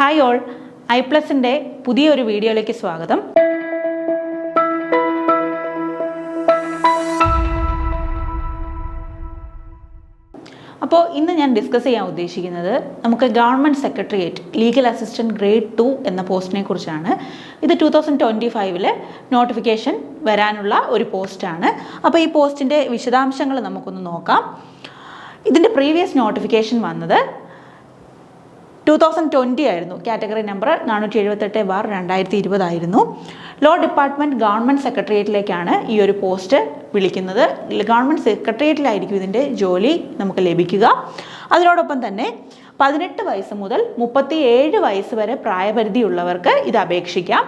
Hi all, ഐപ്ലസിൻ്റെ പുതിയൊരു വീഡിയോയിലേക്ക് സ്വാഗതം. അപ്പോൾ ഇന്ന് ഞാൻ ഡിസ്കസ് ചെയ്യാൻ ഉദ്ദേശിക്കുന്നത് നമുക്ക് government secretariat legal assistant grade 2 എന്ന പോസ്റ്റിനെ കുറിച്ചാണ്. ഇത് 2025 നോട്ടിഫിക്കേഷൻ വരാനുള്ള ഒരു പോസ്റ്റാണ്. അപ്പോൾ ഈ പോസ്റ്റിൻ്റെ വിശദാംശങ്ങൾ നമുക്കൊന്ന് നോക്കാം. ഇതിൻ്റെ പ്രീവിയസ് നോട്ടിഫിക്കേഷൻ വന്നത് 2020 ആയിരുന്നു. കാറ്റഗറി നമ്പർ 478/2020 ആയിരുന്നു. ലോ ഡിപ്പാർട്ട്മെൻറ്റ് ഗവൺമെൻറ് സെക്രട്ടേറിയറ്റിലേക്കാണ് ഈ ഒരു പോസ്റ്റ് വിളിക്കുന്നത്. ഗവൺമെൻറ് സെക്രട്ടേറിയറ്റിലായിരിക്കും ഇതിൻ്റെ ജോലി നമുക്ക് ലഭിക്കുക. അതിനോടൊപ്പം തന്നെ 18 വയസ്സ് മുതൽ 37 വയസ്സ് വരെ പ്രായപരിധിയുള്ളവർക്ക് ഇത് അപേക്ഷിക്കാം.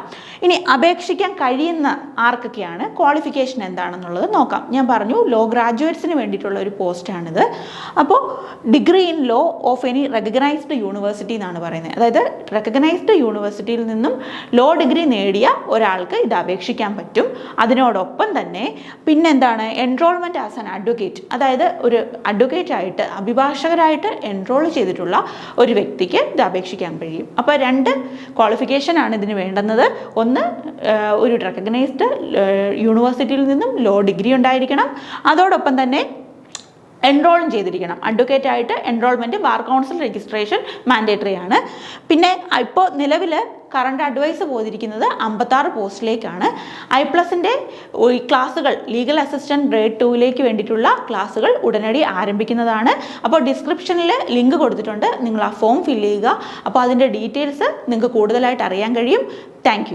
ഇനി അപേക്ഷിക്കാൻ കഴിയുന്ന ആർക്കൊക്കെയാണ്, ക്വാളിഫിക്കേഷൻ എന്താണെന്നുള്ളത് നോക്കാം. ഞാൻ പറഞ്ഞു ലോ ഗ്രാജുവേറ്റ്സിന് വേണ്ടിയിട്ടുള്ള ഒരു പോസ്റ്റാണിത്. അപ്പോൾ degree in law of any recognised university എന്നാണ് പറയുന്നത്. അതായത് റെക്കഗ്നൈസ്ഡ് യൂണിവേഴ്സിറ്റിയിൽ നിന്നും ലോ ഡിഗ്രി നേടിയ ഒരാൾക്ക് ഇത് അപേക്ഷിക്കാൻ പറ്റും. അതിനോടൊപ്പം തന്നെ പിന്നെന്താണ്, എൻറോൾമെൻറ്റ് ആസ് ആൻ അഡ്വക്കേറ്റ്, അതായത് ഒരു അഡ്വക്കേറ്റ് ആയിട്ട് അഭിഭാഷകരായിട്ട് എൻറോൾ ചെയ്തിട്ടുള്ള ഒരു വ്യക്തിക്ക് ഇത് അപേക്ഷിക്കാൻ കഴിയും. അപ്പോൾ 2 ക്വാളിഫിക്കേഷനാണ് ഇതിന് വേണ്ടുന്നത്. ഒന്ന്, ഒരു റെക്കഗ്നൈസ്ഡ് യൂണിവേഴ്സിറ്റിയിൽ നിന്നും ലോ ഡിഗ്രി ഉണ്ടായിരിക്കണം. അതോടൊപ്പം തന്നെ എൻറോളും ചെയ്തിരിക്കണം. അഡ്വക്കേറ്റ് ആയിട്ട് enrolment bar council registration mandatory ആണ്. പിന്നെ ഇപ്പോൾ നിലവിൽ കറണ്ട് അഡ്വൈസ് പോയിരിക്കുന്നത് 56 പോസ്റ്റിലേക്കാണ്. ഐപ്ലസിൻ്റെ ക്ലാസ്സുകൾ ലീഗൽ അസിസ്റ്റൻറ്റ് ഗ്രേഡ് 2 വേണ്ടിയിട്ടുള്ള ക്ലാസ്സുകൾ ഉടനടി ആരംഭിക്കുന്നതാണ്. അപ്പോൾ ഡിസ്ക്രിപ്ഷനിൽ ലിങ്ക് കൊടുത്തിട്ടുണ്ട്, നിങ്ങൾ ആ ഫോം ഫില്ല് ചെയ്യുക. അപ്പോൾ അതിൻ്റെ ഡീറ്റെയിൽസ് നിങ്ങൾക്ക് കൂടുതലായിട്ട് അറിയാൻ കഴിയും. താങ്ക്